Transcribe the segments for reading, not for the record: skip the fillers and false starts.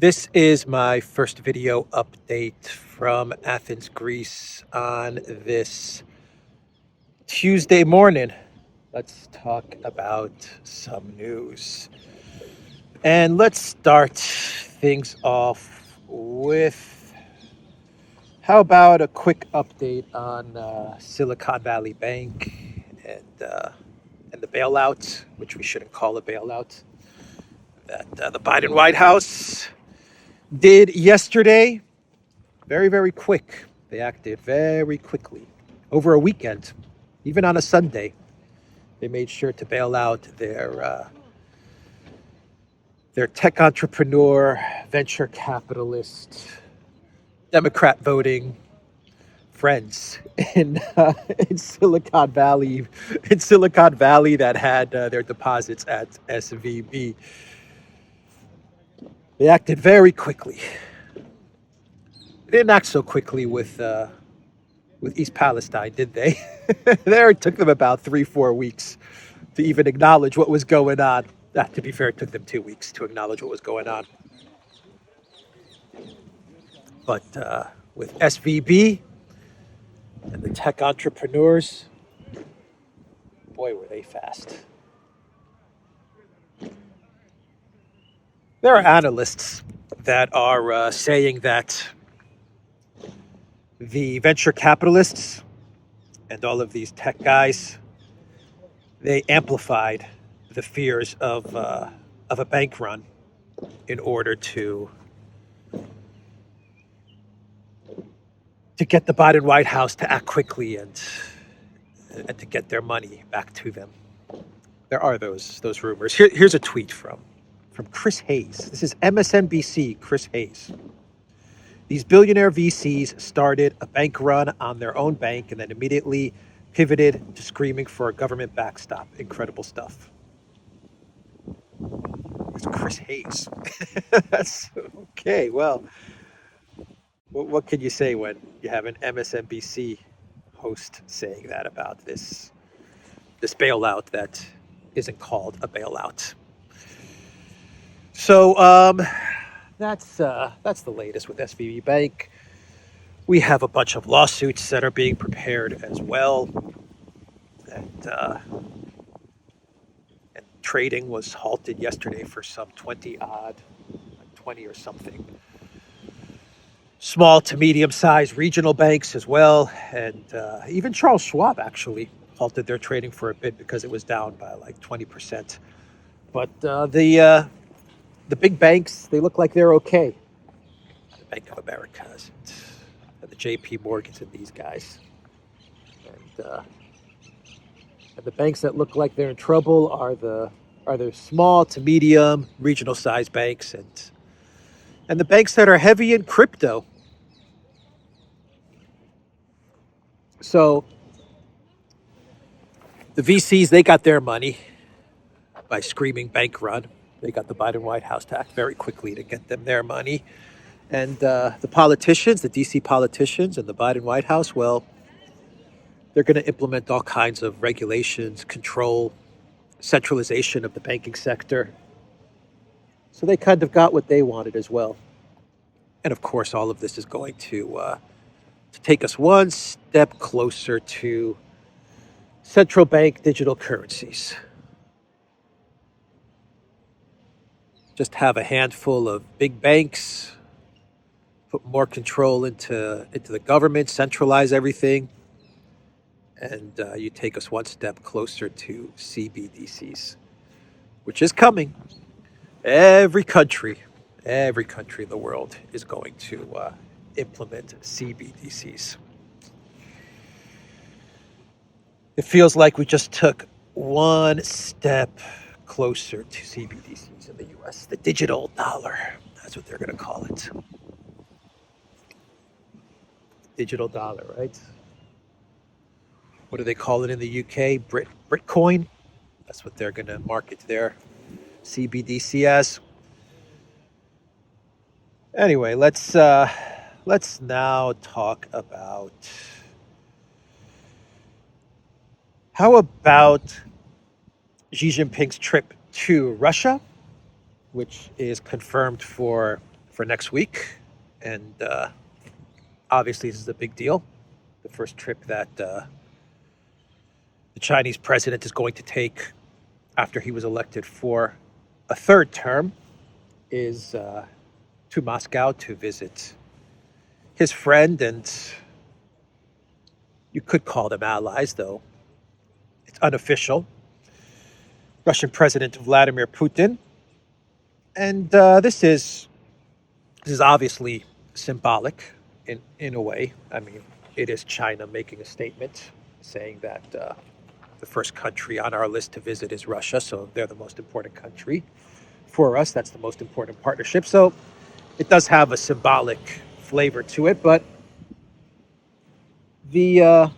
This is my first video update from Athens, Greece on this Tuesday morning. Let's talk about some news. And let's start things off with, how about a quick update on Silicon Valley Bank and the bailout, which we shouldn't call a bailout, that the Biden White House did yesterday. Very, very quick. They acted very quickly. Over a weekend, even on a Sunday, they made sure to bail out their tech entrepreneur, venture capitalist, Democrat voting friends in Silicon Valley. In Silicon Valley, that had their deposits at SVB. They acted very quickly. They didn't act so quickly with East Palestine, did they? There, it took them about 3-4 weeks to even acknowledge what was going on. To be fair, it took them 2 weeks to acknowledge what was going on. But with SVB and the tech entrepreneurs, boy, were they fast. There are analysts that are saying that the venture capitalists and all of these tech guys, they amplified the fears of a bank run in order to get the Biden White House to act quickly and to get their money back to them. There are those rumors. Here's a tweet from Chris Hayes. This is MSNBC, Chris Hayes. These billionaire VCs started a bank run on their own bank and then immediately pivoted to screaming for a government backstop. Incredible stuff. It's Chris Hayes. That's okay. Well, what can you say when you have an MSNBC host saying that about this bailout that isn't called a bailout? So that's the latest with SVB Bank. We have a bunch of lawsuits that are being prepared as well, and trading was halted yesterday for some 20 or something small to medium-sized regional banks as well, and even Charles Schwab actually halted their trading for a bit because it was down by like 20%. But the big banks, they look like they're okay. The Bank of America, the JP Morgans, and these guys, and the banks that look like they're in trouble are the small to medium regional sized banks, and the banks that are heavy in crypto. So the VCs, they got their money by screaming bank run. They got the Biden White House to act very quickly to get them their money. And the politicians, the DC politicians and the Biden White House, well, they're going to implement all kinds of regulations, control, centralization of the banking sector. So they kind of got what they wanted as well. And of course, all of this is going to take us one step closer to central bank digital currencies. Just have a handful of big banks, put more control into the government, centralize everything, and you take us one step closer to CBDCs, which is coming. Every country in the world is going to implement CBDCs. It feels like we just took one step closer to CBDCs in the US. The digital dollar, that's what they're going to call it. Digital dollar, right? What do they call it in the UK? Britcoin? That's what they're going to market their CBDC as. Anyway, let's now talk about, how about Xi Jinping's trip to Russia, which is confirmed for for next week. And obviously, this is a big deal. The first trip that the Chinese president is going to take after he was elected for a third term is to Moscow to visit his friend, and you could call them allies, though it's unofficial, Russian President Vladimir Putin. And this is obviously symbolic in a way. I mean, it is China making a statement saying that the first country on our list to visit is Russia, so they're the most important country for us. That's the most important partnership. So it does have a symbolic flavor to it, but the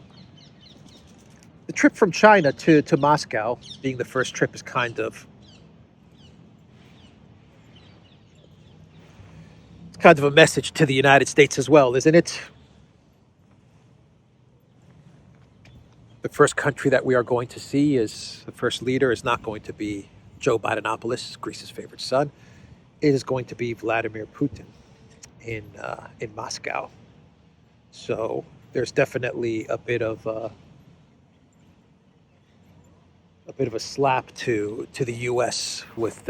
trip from China to Moscow, being the first trip, is kind of a message to the United States as well, isn't it? The first country that we are going to see is the first leader is not going to be Joe Bidenopoulos, Greece's favorite son. It is going to be Vladimir Putin in Moscow. So there's definitely a bit of a slap to the U.S. with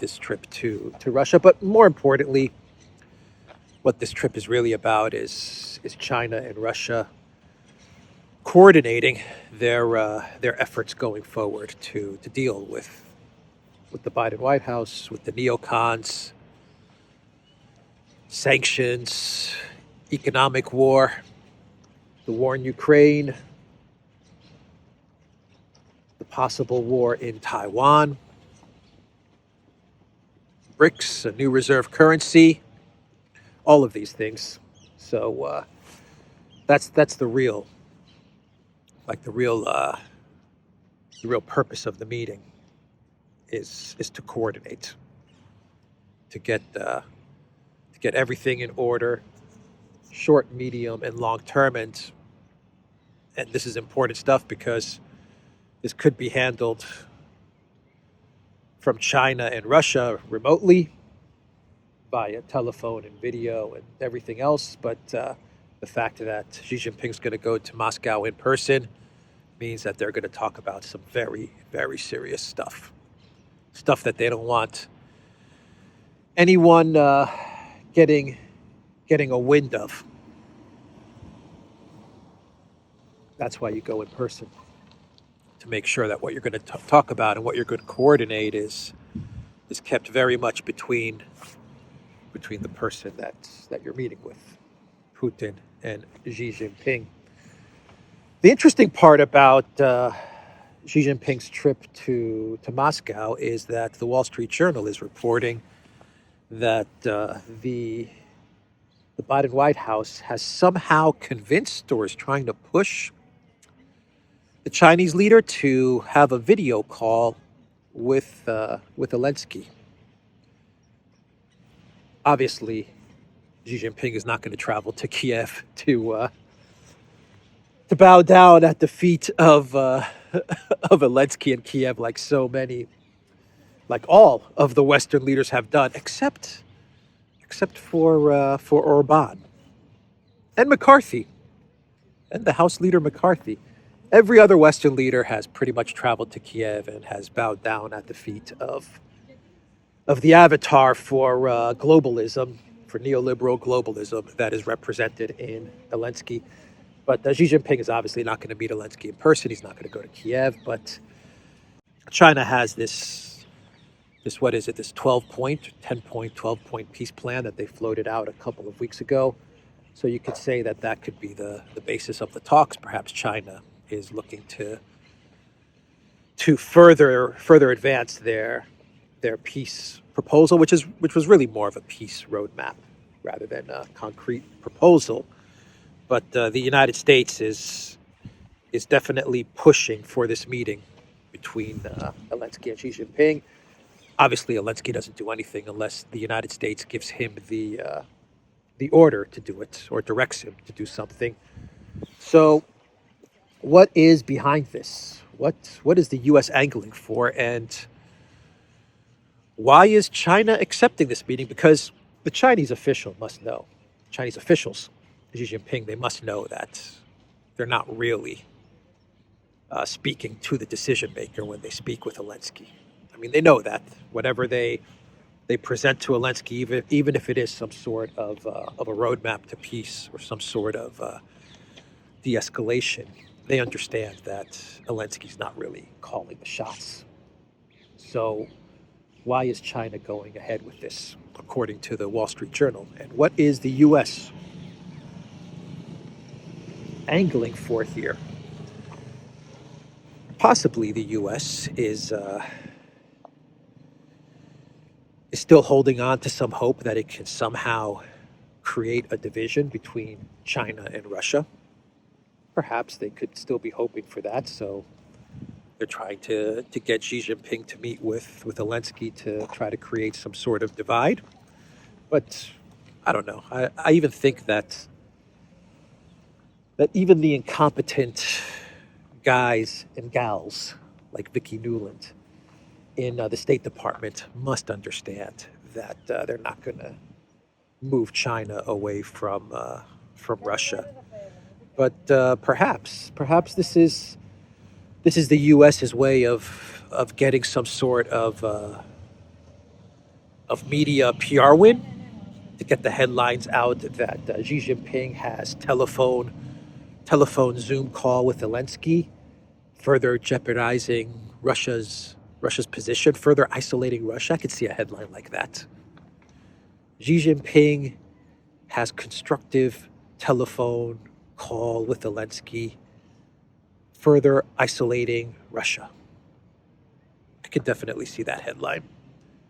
this trip to Russia. But more importantly, what this trip is really about is China and Russia coordinating their efforts going forward to deal with the Biden White House, with the neocons, sanctions, economic war, the war in Ukraine, the possible war in Taiwan, BRICS, a new reserve currency, all of these things. So that's the real purpose of the meeting is to coordinate, to get everything in order, short, medium, and long term. And this is important stuff because this could be handled from China and Russia remotely via telephone and video and everything else. But the fact that Xi Jinping is going to go to Moscow in person means that they're going to talk about some very, very serious stuff that they don't want anyone getting a wind of. That's why you go in person, to make sure that what you're going to talk about and what you're going to coordinate is kept very much between the person that you're meeting with, Putin and Xi Jinping. The interesting part about Xi Jinping's trip to Moscow is that the Wall Street Journal is reporting that the Biden White House has somehow convinced or is trying to push the Chinese leader to have a video call with Elensky. Obviously, Xi Jinping is not going to travel to Kiev to bow down at the feet of Zelensky in Kiev, like all of the Western leaders have done, except for Orban and McCarthy and the House leader McCarthy. Every other Western leader has pretty much traveled to Kiev and has bowed down at the feet of the avatar for globalism, for neoliberal globalism that is represented in Zelensky. But Xi Jinping is obviously not going to meet Zelensky in person. He's not going to go to Kiev. But China has this 12-point, 10-point, 12-point peace plan that they floated out a couple of weeks ago. So you could say that could be the basis of the talks. Perhaps China is looking to further advance their peace proposal, which was really more of a peace roadmap rather than a concrete proposal. But the United States is definitely pushing for this meeting between Zelensky and Xi Jinping. Obviously, Zelensky doesn't do anything unless the United States gives him the order to do it or directs him to do something. So, what is behind this? What is the U.S. angling for, and why is China accepting this meeting? Because the Chinese official must know, Chinese officials, Xi Jinping, they must know that they're not really speaking to the decision maker when they speak with Zelensky. I mean, they know that whenever they present to Zelensky, even if it is some sort of a roadmap to peace or some sort of de-escalation, they understand that Zelensky's not really calling the shots. So why is China going ahead with this, according to the Wall Street Journal? And what is the U.S. angling for here? Possibly the U.S. is still holding on to some hope that it can somehow create a division between China and Russia. Perhaps they could still be hoping for that, so they're trying to get Xi Jinping to meet with Zelensky to try to create some sort of divide. But I don't know. I even think that even the incompetent guys and gals like Vicki Nuland in the State Department must understand that they're not going to move China away from Russia. But perhaps this is the U.S.'s way of getting some sort of media PR win, to get the headlines out that Xi Jinping has telephone Zoom call with Zelensky, further jeopardizing Russia's position, further isolating Russia. I could see a headline like that. Xi Jinping has constructive telephone call with Zelensky, further isolating Russia. I could definitely see that headline.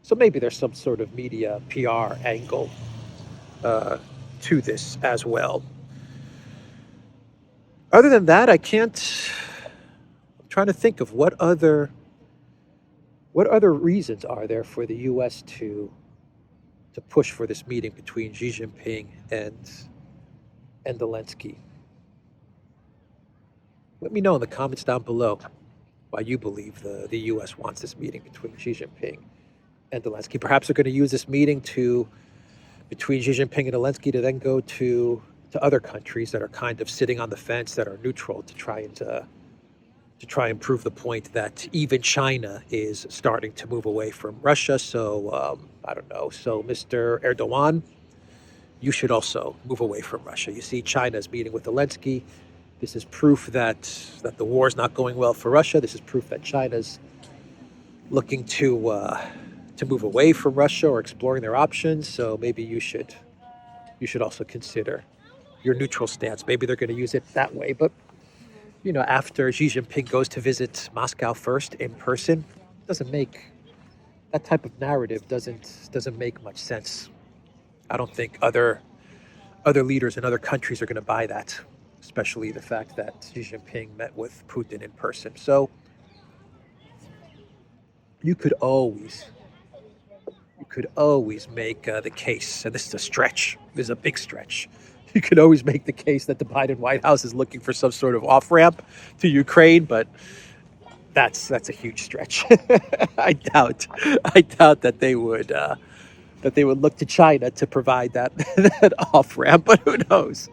So maybe there's some sort of media PR angle to this as well. Other than that, I'm trying to think of what other reasons are there for the U.S. to push for this meeting between Xi Jinping and Zelensky. Let me know in the comments down below why you believe the U.S. wants this meeting between Xi Jinping and Zelensky. Perhaps they're going to use this meeting between Xi Jinping and Zelensky to then go to other countries that are kind of sitting on the fence, that are neutral, to try and prove the point that even China is starting to move away from Russia. So I don't know. So Mr. Erdogan, you should also move away from Russia. You see, China's meeting with Zelensky. This is proof that the war is not going well for Russia. This is proof that China's looking to move away from Russia or exploring their options. So maybe you should also consider your neutral stance. Maybe they're going to use it that way. But after Xi Jinping goes to visit Moscow first in person, that type of narrative doesn't make much sense. I don't think other leaders in other countries are going to buy that, especially the fact that Xi Jinping met with Putin in person. So you could always make the case, and this is a stretch. This is a big stretch. You could always make the case that the Biden White House is looking for some sort of off-ramp to Ukraine, but that's a huge stretch. I doubt that they would look to China to provide that off-ramp, but who knows?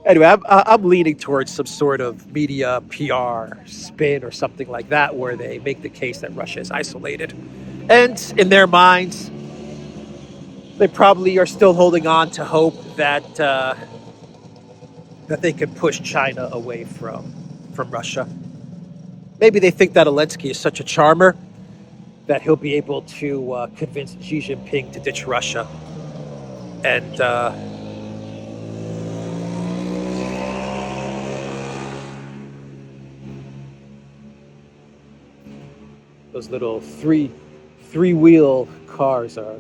Anyway, I'm leaning towards some sort of media PR spin or something like that, where they make the case that Russia is isolated, and in their minds, they probably are still holding on to hope that they can push China away from Russia. Maybe they think that Zelensky is such a charmer that he'll be able to convince Xi Jinping to ditch Russia. And those little three-wheel cars are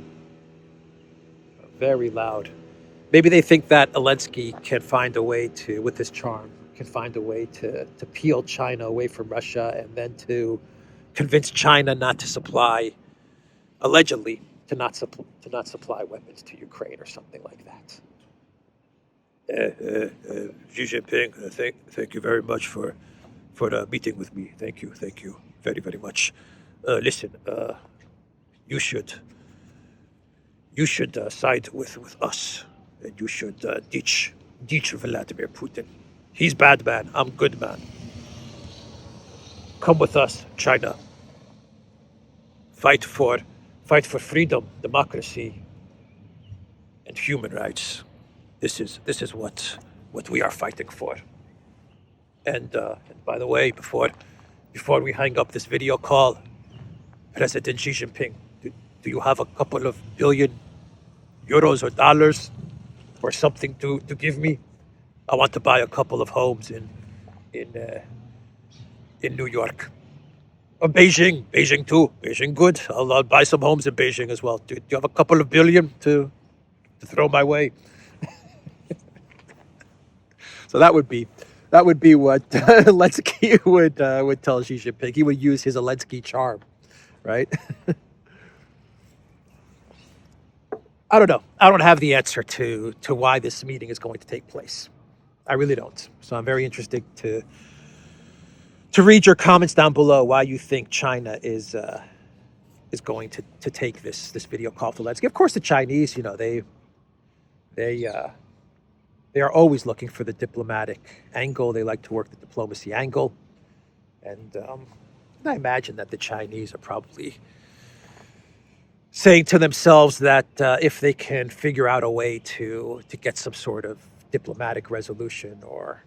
very loud. Maybe they think that Zelensky can find a way to, with his charm, to peel China away from Russia, and then to convince China not to supply, allegedly, to not supply weapons to Ukraine or something like that. Xi Jinping, thank you very much for the meeting with me. Thank you very, very much. Listen, you should you should side with us, and you should ditch Vladimir Putin. He's bad man. I'm good man. Come with us, China. Fight for freedom, democracy, and human rights. This is what we are fighting for. And by the way, before we hang up this video call, President Xi Jinping, do you have a couple of billion euros or dollars or something to give me? I want to buy a couple of homes in New York. Or Beijing too. Beijing, good. I'll buy some homes in Beijing as well. Do you have a couple of billion to throw my way? So that would be what Zelensky would tell Xi Jinping. He would use his Zelensky charm, right? I don't know. I don't have the answer to why this meeting is going to take place. I really don't. So I'm very interested to read your comments down below why you think China is going to take this video call to Zelensky. Of course, the Chinese, they are always looking for the diplomatic angle. They like to work the diplomacy angle, and I imagine that the Chinese are probably saying to themselves that if they can figure out a way to get some sort of diplomatic resolution, or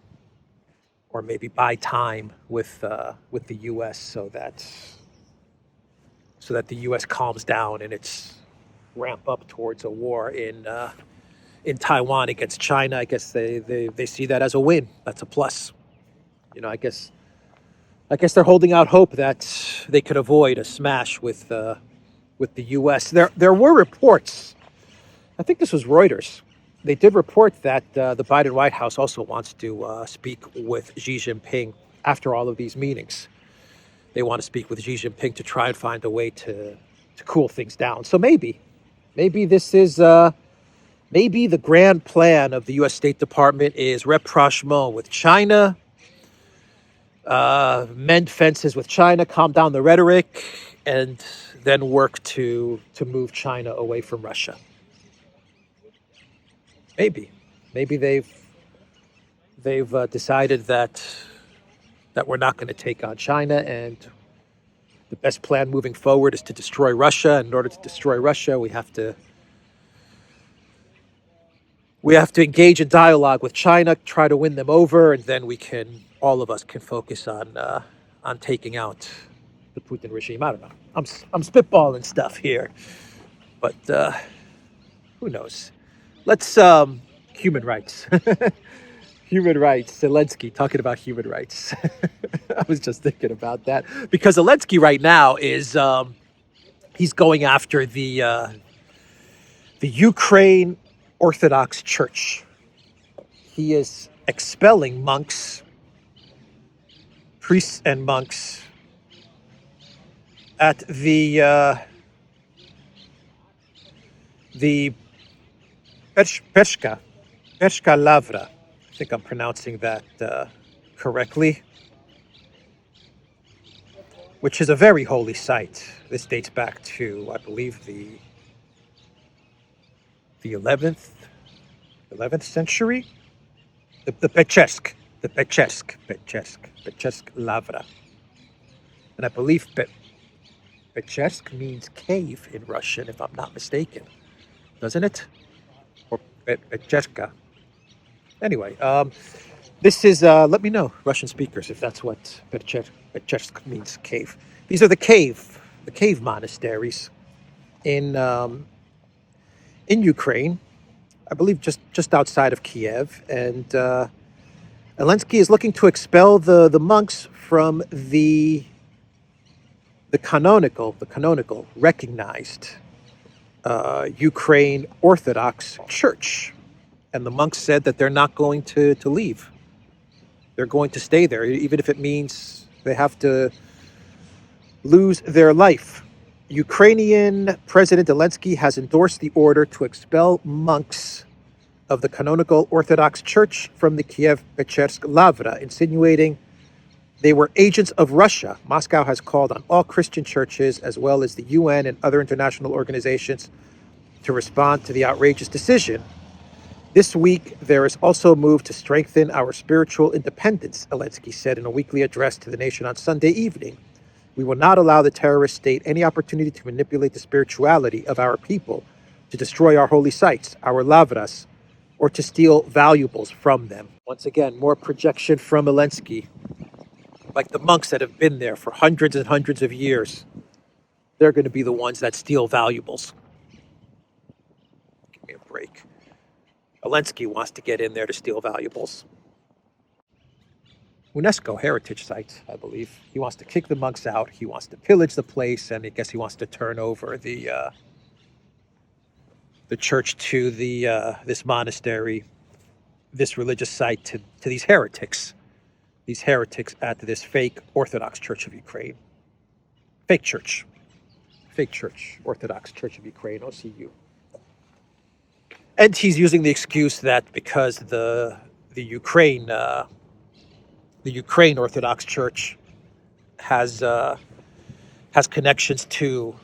maybe buy time with the U.S. so that the U.S. calms down in its ramp up towards a war in Taiwan against China, I guess they see that as a win. That's a plus. I guess they're holding out hope that they could avoid a smash with the U.S. There were reports. I think this was Reuters. They did report that the Biden White House also wants to speak with Xi Jinping after all of these meetings. They want to speak with Xi Jinping to try and find a way to cool things down. So maybe this is maybe the grand plan of the U.S. State Department is rapprochement with China, mend fences with China, calm down the rhetoric, and then work to move China away from Russia. Maybe they've decided that we're not going to take on China, and the best plan moving forward is to destroy Russia. And in order to destroy Russia, we have to engage in dialogue with China, try to win them over, and then all of us can focus on taking out the Putin regime. I don't know. I'm spitballing stuff here, but who knows? Let's human rights. Human rights. Zelensky talking about human rights. I was just thinking about that because Zelensky right now is he's going after the Ukraine Orthodox Church. He is expelling monks, priests and monks at the Bechka Lavra. I think I'm pronouncing that correctly, which is a very holy site. This dates back to, I believe, the 11th century. The Bechsk Lavra. And I believe Bechsk means cave in Russian, if I'm not mistaken. Doesn't it? Or Bechka. Anyway, this is, let me know, Russian speakers, if that's what Bechsk means, cave. These are the cave monasteries in Ukraine, I believe just outside of Kiev. And Elensky is looking to expel the monks from the canonical recognized Ukraine Orthodox Church. And the monks said that they're not going to leave. They're going to stay there, even if it means they have to lose their life. Ukrainian President Zelensky has endorsed the order to expel monks of the canonical Orthodox Church from the Kiev-Pечерsk Lavra, insinuating they were agents of Russia. Moscow has called on all Christian churches, as well as the UN and other international organizations, to respond to the outrageous decision. This week, there is also a move to strengthen our spiritual independence, Elensky said in a weekly address to the nation on Sunday evening. We will not allow the terrorist state any opportunity to manipulate the spirituality of our people, to destroy our holy sites, our lavras, or to steal valuables from them. Once again, more projection from Elensky. Like the monks that have been there for hundreds and hundreds of years, they're going to be the ones that steal valuables. Give me a break. Elensky wants to get in there to steal valuables. UNESCO heritage sites, I believe. He wants to kick the monks out. He wants to pillage the place, and I guess he wants to turn over the church to this monastery, this religious site to these heretics. These heretics at this fake Orthodox Church of Ukraine. Fake church, Orthodox Church of Ukraine, OCU. And he's using the excuse that because the Ukraine Orthodox Church has connections to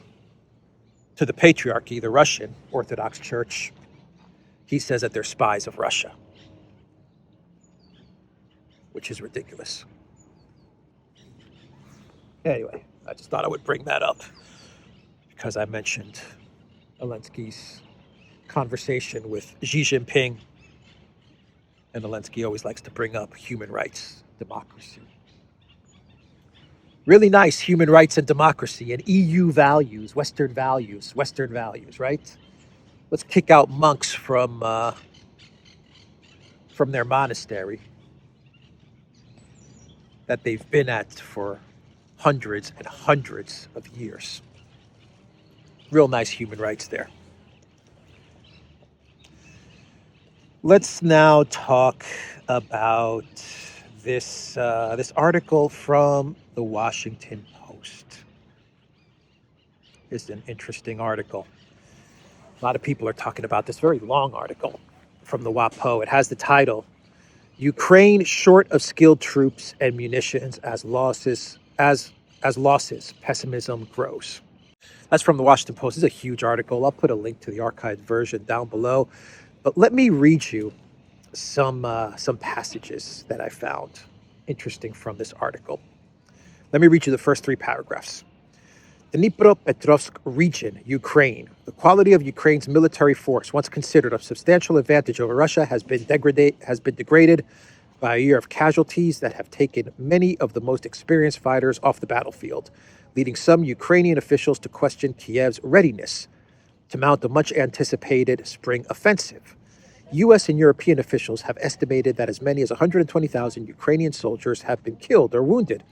the Patriarchy, the Russian Orthodox Church, he says that they're spies of Russia, which is ridiculous. Anyway, I just thought I would bring that up because I mentioned Elensky's conversation with Xi Jinping, and Elensky always likes to bring up human rights, democracy. Really nice human rights and democracy and EU values, Western values, right? Let's kick out monks from their monastery that they've been at for hundreds and hundreds of years. Real nice human rights there. Let's now talk about this article from the Washington Post. It's an interesting article. A lot of people are talking about this very long article from the WaPo. It has the title, Ukraine short of skilled troops and munitions as losses, pessimism grows. That's from the Washington Post. It's a huge article. I'll put a link to the archived version down below. But let me read you some passages that I found interesting from this article. Let me read you the first three paragraphs. Dnipropetrovsk region, Ukraine. The quality of Ukraine's military force, once considered of substantial advantage over Russia, has been degraded by a year of casualties that have taken many of the most experienced fighters off the battlefield, leading some Ukrainian officials to question Kiev's readiness to mount a much-anticipated spring offensive. U.S. and European officials have estimated that as many as 120,000 Ukrainian soldiers have been killed or wounded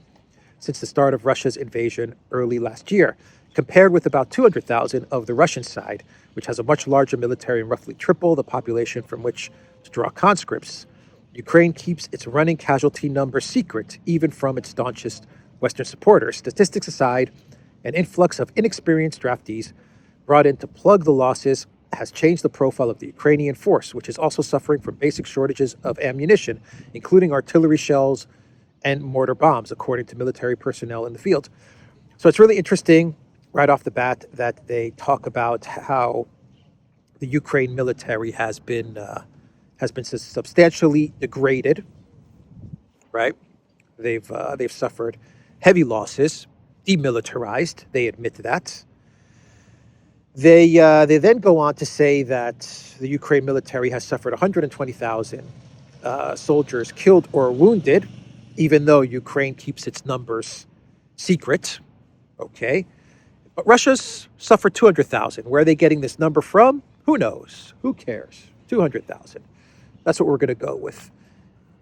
since the start of Russia's invasion early last year, compared with about 200,000 of the Russian side, which has a much larger military and roughly triple the population from which to draw conscripts. Ukraine keeps its running casualty number secret, even from its staunchest Western supporters. Statistics aside, an influx of inexperienced draftees brought in to plug the losses has changed the profile of the Ukrainian force, which is also suffering from basic shortages of ammunition, including artillery shells and mortar bombs, according to military personnel in the field. So it's really interesting right off the bat that they talk about how the Ukraine military has been substantially degraded, right? They've suffered heavy losses, demilitarized. They admit that. They then go on to say that the Ukraine military has suffered 120,000 soldiers killed or wounded, even though Ukraine keeps its numbers secret. Okay. But Russia's suffered 200,000. Where are they getting this number from? Who knows? Who cares? 200,000. That's what we're going to go with.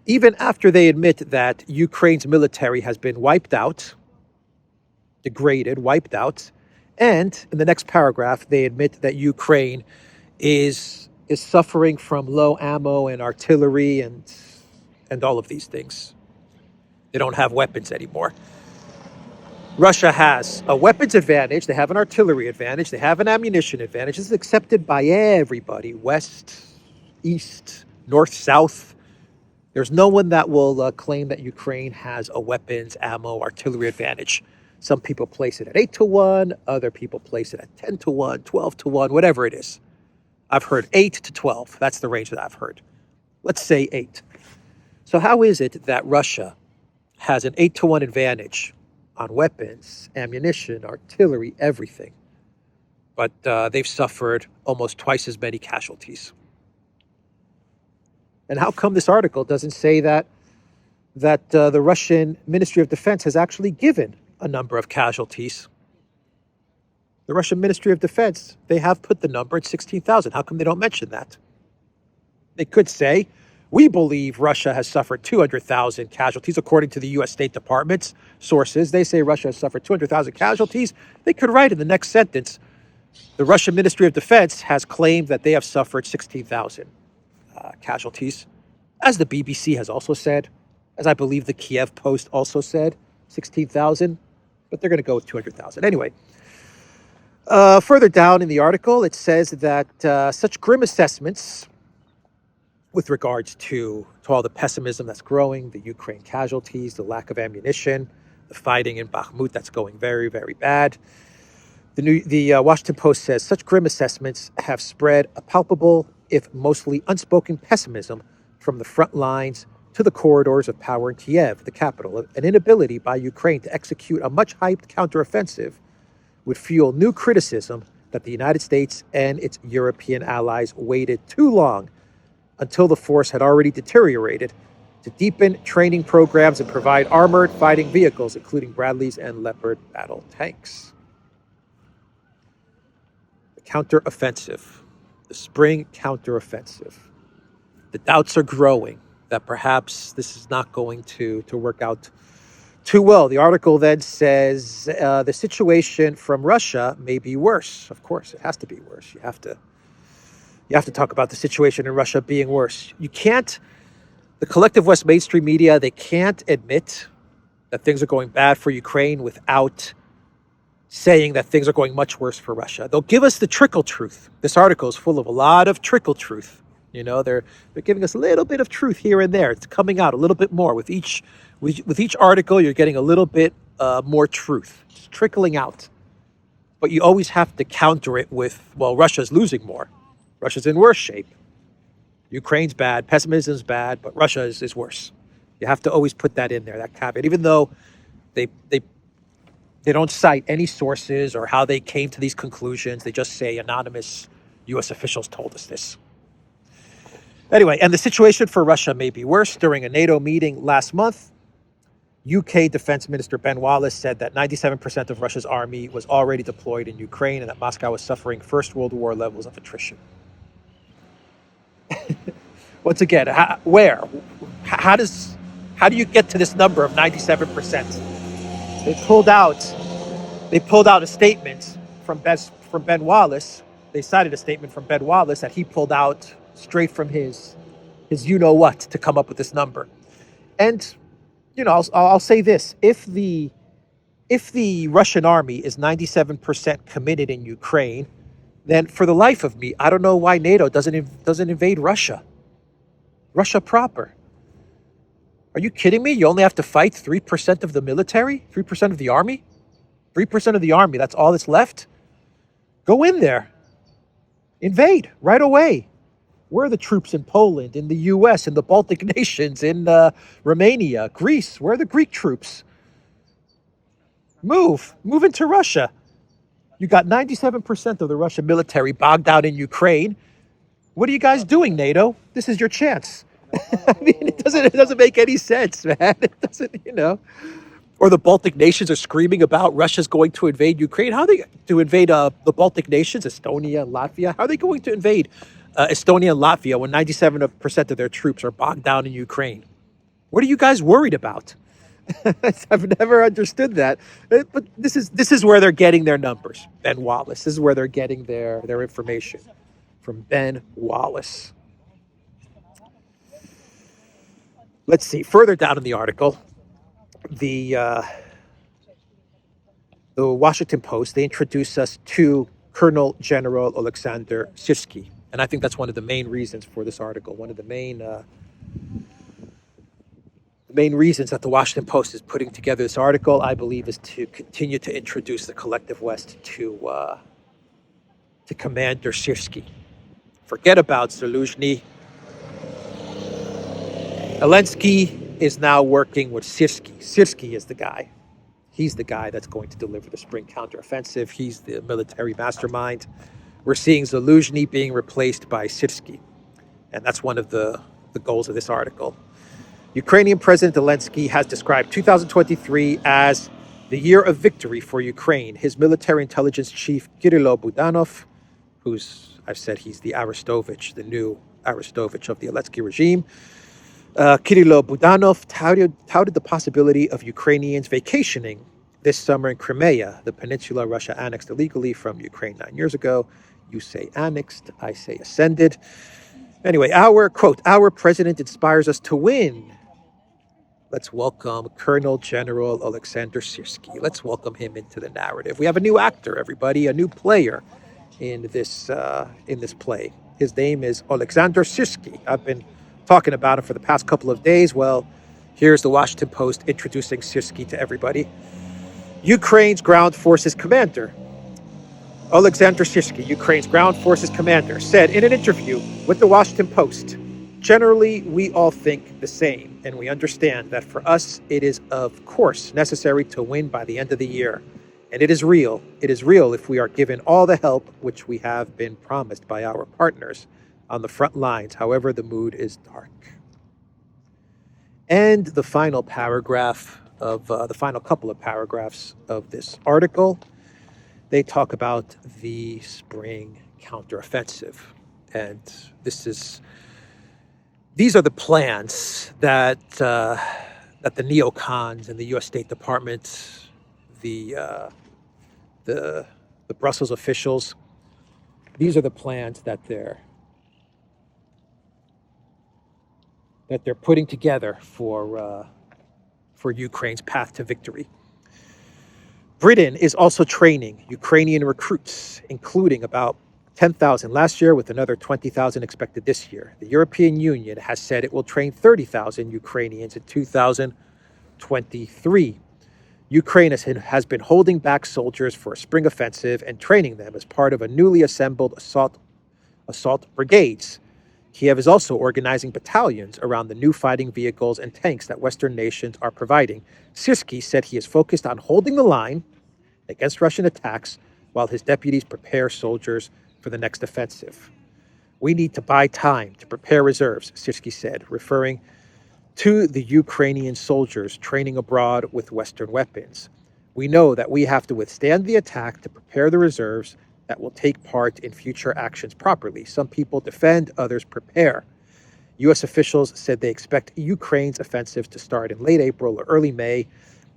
Even after they admit that Ukraine's military has been wiped out, degraded, wiped out, and in the next paragraph, they admit that Ukraine is suffering from low ammo and artillery and all of these things. They don't have weapons anymore. Russia has a weapons advantage. They have an artillery advantage. They have an ammunition advantage. This is accepted by everybody, west, east, north, south. There's no one that will claim that Ukraine has a weapons, ammo, artillery advantage. Some people place it at 8-1. Other people place it at 10-1, 12-1, whatever it is. I've heard 8 to 12. That's the range that I've heard. Let's say 8. So how is it that Russia has an 8-to-1 advantage on weapons, ammunition, artillery, everything, but they've suffered almost twice as many casualties? And how come this article doesn't say that the Russian Ministry of Defense has actually given a number of casualties? The Russian Ministry of Defense, they have put the number at 16,000. How come they don't mention that? They could say, we believe Russia has suffered 200,000 casualties, according to the U.S. State Department's sources. They say Russia has suffered 200,000 casualties. They could write in the next sentence, the Russian Ministry of Defense has claimed that they have suffered 16,000 casualties, as the BBC has also said, as I believe the Kiev Post also said, 16,000, but they're going to go with 200,000. Anyway, further down in the article, it says that such grim assessments with regards to all the pessimism that's growing, the Ukraine casualties, the lack of ammunition, the fighting in Bakhmut that's going very, very bad. The Washington Post says such grim assessments have spread a palpable, if mostly unspoken pessimism from the front lines to the corridors of power in Kiev, the capital. An inability by Ukraine to execute a much-hyped counteroffensive would fuel new criticism that the United States and its European allies waited too long until the force had already deteriorated to deepen training programs and provide armored fighting vehicles, including Bradleys and Leopard battle tanks. The counteroffensive, the spring counteroffensive. The doubts are growing that perhaps this is not going to work out too well. The article then says the situation from Russia may be worse. Of course, it has to be worse. You have to talk about the situation in Russia being worse. You can't, the collective West mainstream media, they can't admit that things are going bad for Ukraine without saying that things are going much worse for Russia. They'll give us the trickle truth. This article is full of a lot of trickle truth. You know, they're giving us a little bit of truth here and there. It's coming out a little bit more. With each article, you're getting a little bit more truth. It's trickling out. But you always have to counter it with, well, Russia's losing more. Russia's in worse shape. Ukraine's bad, pessimism's bad, but Russia is worse. You have to always put that in there, that caveat, even though they don't cite any sources or how they came to these conclusions. They just say anonymous U.S. officials told us this. Anyway, and the situation for Russia may be worse. During a NATO meeting last month, UK Defense Minister Ben Wallace said that 97% of Russia's army was already deployed in Ukraine and that Moscow was suffering First World War levels of attrition. Once again, where? How do you get to this number of 97%? They pulled out a statement from Ben Wallace. They cited a statement from Ben Wallace that he pulled out straight from his you-know-what to come up with this number. And, you know, I'll say this. If the Russian army is 97% committed in Ukraine, then for the life of me, I don't know why NATO doesn't invade Russia. Russia proper. Are you kidding me? You only have to fight 3% of the military? 3% of the army? 3% of the army, that's all that's left? Go in there. Invade right away. Where are the troops in Poland, in the U.S., in the Baltic nations, in Romania, Greece? Where are the Greek troops? Move into Russia. You got 97% of the Russian military bogged down in Ukraine. What are you guys doing, NATO? This is your chance. I mean, it doesn't make any sense, man. It doesn't, you know. Or the Baltic nations are screaming about Russia's going to invade Ukraine. How are they to invade the Baltic nations, Estonia, Latvia? How are they going to invade Estonia and Latvia when 97% of their troops are bogged down in Ukraine? What are you guys worried about? I've never understood that. But this is where they're getting their numbers. Ben Wallace. This is where they're getting their information. From Ben Wallace. Let's see. Further down in the article, the Washington Post, they introduce us to Colonel General Alexander Syrsky. And I think that's one of the main reasons for this article. One of the main reasons that the Washington Post is putting together this article, I believe, is to continue to introduce the collective West to Commander Syrsky. Forget about Zelensky. Elensky is now working with Syrsky. Syrsky is the guy. He's the guy that's going to deliver the spring counteroffensive. He's the military mastermind. We're seeing Zelensky being replaced by Syrsky. And that's one of the goals of this article. Ukrainian President Zelensky has described 2023 as the year of victory for Ukraine. His military intelligence chief, Kirill Budanov, I've said he's the Arestovich, the new Arestovich of the Zelensky regime. Kirill Budanov touted the possibility of Ukrainians vacationing this summer in Crimea, the peninsula Russia annexed illegally from Ukraine 9 years ago. You say annexed, I say ascended. Anyway, our president inspires us to win. Let's welcome Colonel General Alexander Syrsky. Let's welcome him into the narrative. We have a new actor, everybody, a new player in this play. His name is Alexander Syrsky. I've been talking about him for the past couple of days. Well, here's the Washington Post introducing Syrsky to everybody. Ukraine's ground forces commander, Alexander Syrsky, Ukraine's ground forces commander, said in an interview with the Washington Post, generally, we all think the same, and we understand that for us, it is, of course, necessary to win by the end of the year. And it is real. It is real if we are given all the help which we have been promised by our partners on the front lines. However, the mood is dark. And the final paragraph of the final couple of paragraphs of this article, they talk about the spring counteroffensive. And these are the plans that the neocons and the U.S. State Department, the Brussels officials, these are the plans that they're putting together for Ukraine's path to victory. Britain is also training Ukrainian recruits, including about 10,000 last year with another 20,000 expected this year. The European Union has said it will train 30,000 Ukrainians in 2023. Ukraine has been holding back soldiers for a spring offensive and training them as part of a newly assembled assault brigades. Kiev is also organizing battalions around the new fighting vehicles and tanks that Western nations are providing. Syrsky said he is focused on holding the line against Russian attacks while his deputies prepare soldiers for the next offensive. We need to buy time to prepare reserves, Syrsky said, referring to the Ukrainian soldiers training abroad with Western weapons. We know that we have to withstand the attack to prepare the reserves that will take part in future actions properly. Some people defend, others prepare. U.S. officials said they expect Ukraine's offensive to start in late April or early May,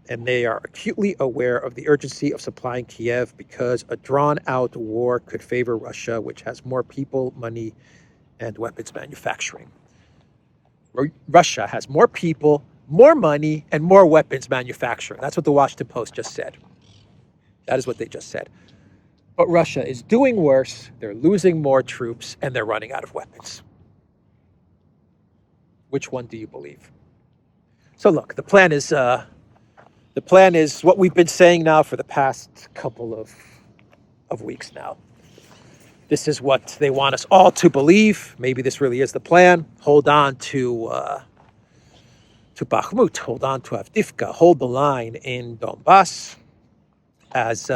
and they are acutely aware of the urgency of supplying Kiev because a drawn-out war could favor Russia, which has more people, money, and weapons manufacturing. Russia has more people, more money, and more weapons manufacturing. That's what the Washington Post just said. That is what they just said. But Russia is doing worse. They're losing more troops, and they're running out of weapons. Which one do you believe? So look, the plan is what we've been saying now for the past couple of weeks now. This is what they want us all to believe. Maybe this really is the plan. Hold on to Bakhmut, hold on to Avdiivka, hold the line in Donbass as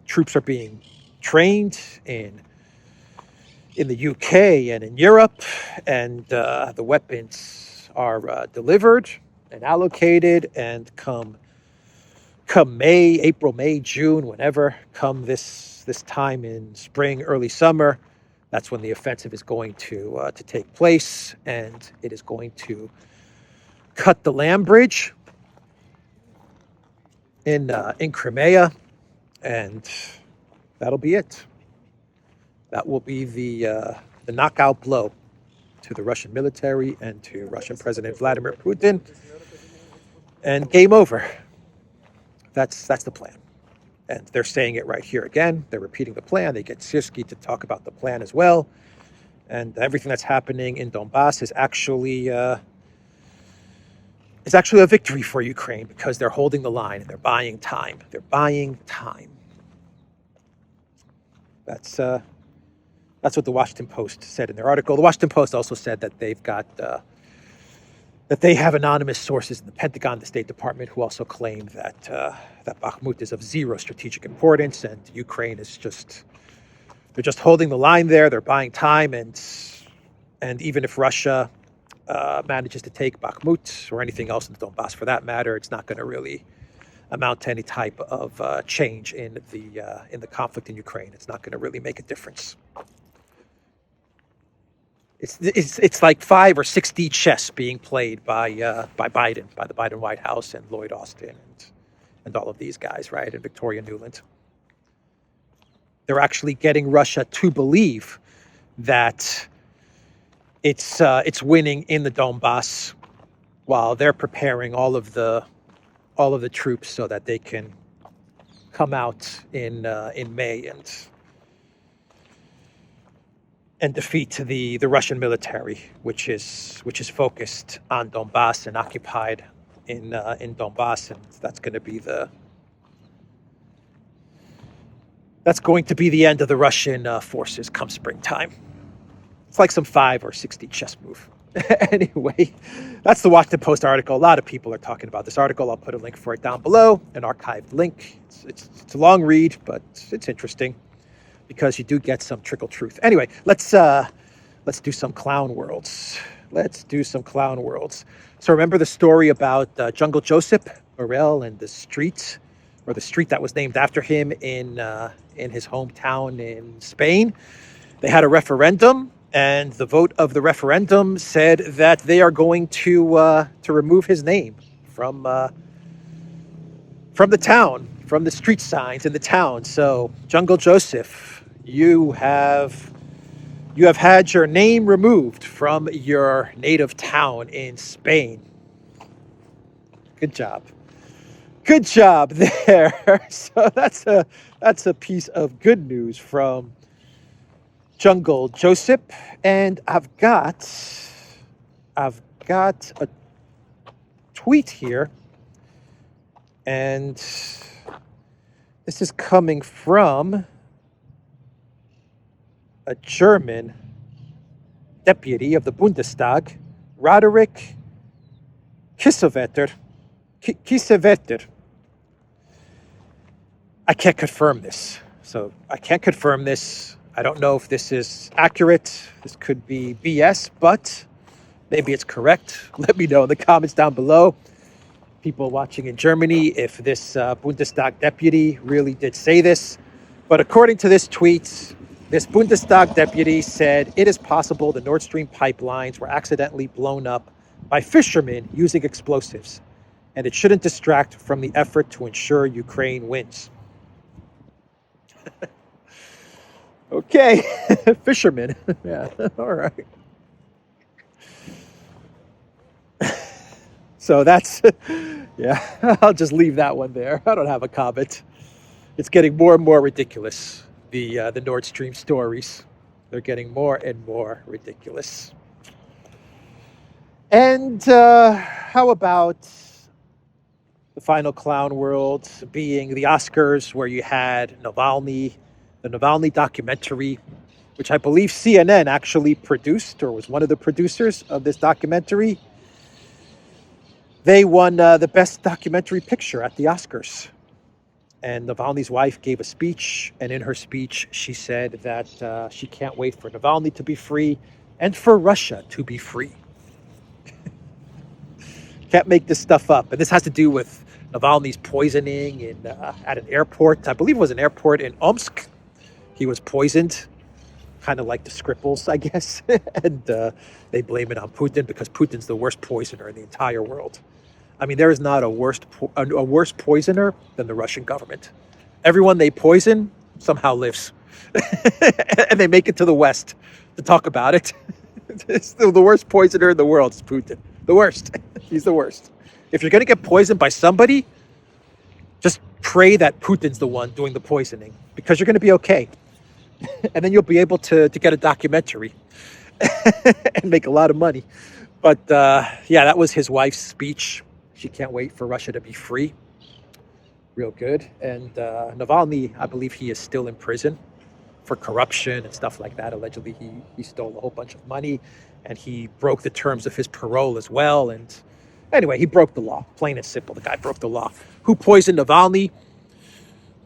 troops are being trained in the UK and in Europe, and the weapons are delivered and allocated, and come May, April, May, June, whenever, come this time in spring, early summer, that's when the offensive is going to take place, and it is going to cut the land bridge in Crimea, and that'll be it. That will be the knockout blow to the Russian military and to Russian President Vladimir Putin, and game over. That's the plan. And they're saying it right here again. They're repeating the plan. They get Syrsky to talk about the plan as well. And everything that's happening in Donbass is actually a victory for Ukraine, because they're holding the line and they're buying time. They're buying time. That's That's what the Washington Post said in their article. The Washington Post also said that that they have anonymous sources in the Pentagon, the State Department, who also claim that that Bakhmut is of zero strategic importance, and Ukraine is they're just holding the line there. They're buying time, and even if Russia manages to take Bakhmut or anything else in the Donbass for that matter, it's not going to really amount to any type of change in the conflict in Ukraine. It's not going to really make a difference. It's like 5 or 6D chess being played by Biden, by the Biden White House and Lloyd Austin and all of these guys, right? And Victoria Nuland. They're actually getting Russia to believe that it's winning in the Donbass, while they're preparing all of the troops so that they can come out in May and defeat the Russian military, which is focused on Donbass and occupied in Donbass, and that's going to be the end of the Russian forces come springtime. It's like some 5 or 6D chess move. Anyway, that's the Washington Post article. A lot of people are talking about this article. I'll put a link for it down below, an archived link. It's a long read, but it's interesting because you do get some trickle truth. Anyway, let's do some clown worlds. So remember the story about Jungle Joseph Morel and the street that was named after him in his hometown in Spain? They had a referendum, and the vote of the referendum said that they are going to remove his name from the town, from the street signs in the town. So Jungle Joseph, you have had your name removed from your native town in Spain. Good job there. So that's a piece of good news from Jungle Joseph. And I've got a tweet here, and this is coming from a German deputy of the Bundestag, Roderick Kiesewetter. I can't confirm this. I don't know if this is accurate. This could be BS, but maybe it's correct. Let me know in the comments down below. People watching in Germany, if this Bundestag deputy really did say this. But according to this tweet, this Bundestag deputy said it is possible the Nord Stream pipelines were accidentally blown up by fishermen using explosives, and it shouldn't distract from the effort to ensure Ukraine wins. Okay, fishermen. Yeah, all right. So that's, yeah, I'll just leave that one there. I don't have a comment. It's getting more and more ridiculous. The Nord Stream stories, they're getting more and more ridiculous. And how about the final clown world being the Oscars, where you had Navalny, the Navalny documentary, which I believe CNN actually produced or was one of the producers of this documentary. They won the best documentary picture at the Oscars. And Navalny's wife gave a speech, and in her speech, she said that she can't wait for Navalny to be free and for Russia to be free. Can't make this stuff up. And this has to do with Navalny's poisoning at an airport. I believe it was an airport in Omsk. He was poisoned, kind of like the Skripals, I guess. And they blame it on Putin because Putin's the worst poisoner in the entire world. I mean, there is not a worse poisoner than the Russian government. Everyone they poison somehow lives. And they make it to the West to talk about it. It's the worst poisoner in the world is Putin. The worst. He's the worst. If you're going to get poisoned by somebody, just pray that Putin's the one doing the poisoning, because you're going to be okay. And then you'll be able to get a documentary and make a lot of money. But yeah, that was his wife's speech. She can't wait for Russia to be free. Real good. And Navalny, I believe he is still in prison for corruption and stuff like that. Allegedly, he stole a whole bunch of money, and he broke the terms of his parole as well. And anyway, he broke the law, plain and simple. The guy broke the law. Who poisoned Navalny?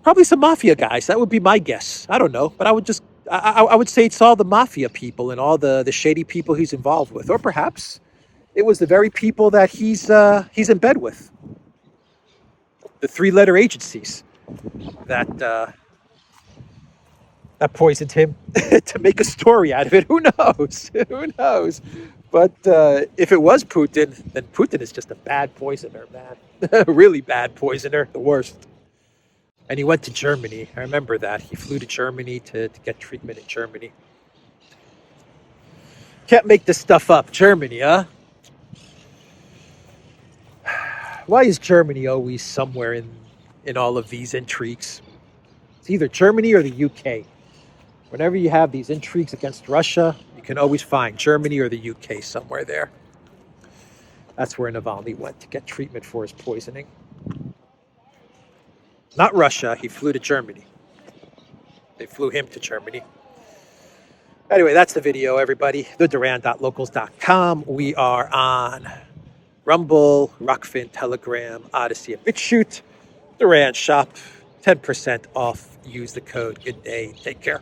Probably some mafia guys. That would be my guess. I don't know, but I would say it's all the mafia people and all the shady people he's involved with, or perhaps it was the very people that he's in bed with, the three-letter agencies that poisoned him to make a story out of it. Who knows? Who knows? But if it was Putin, then Putin is just a bad poisoner, man. A really bad poisoner, the worst. And he went to Germany. I remember that. He flew to Germany to get treatment in Germany. Can't make this stuff up. Germany, huh? Why is Germany always somewhere in all of these intrigues? It's either Germany or the UK. Whenever you have these intrigues against Russia, you can always find Germany or the UK somewhere there. That's where Navalny went to get treatment for his poisoning. Not Russia, he flew to Germany. They flew him to Germany. Anyway, that's the video, everybody. TheDuran.locals.com. We are on Rumble, Rockfin, Telegram, ODYSEE, and BitChute. Duran shop, 10% off. Use the code. Good day. Take care.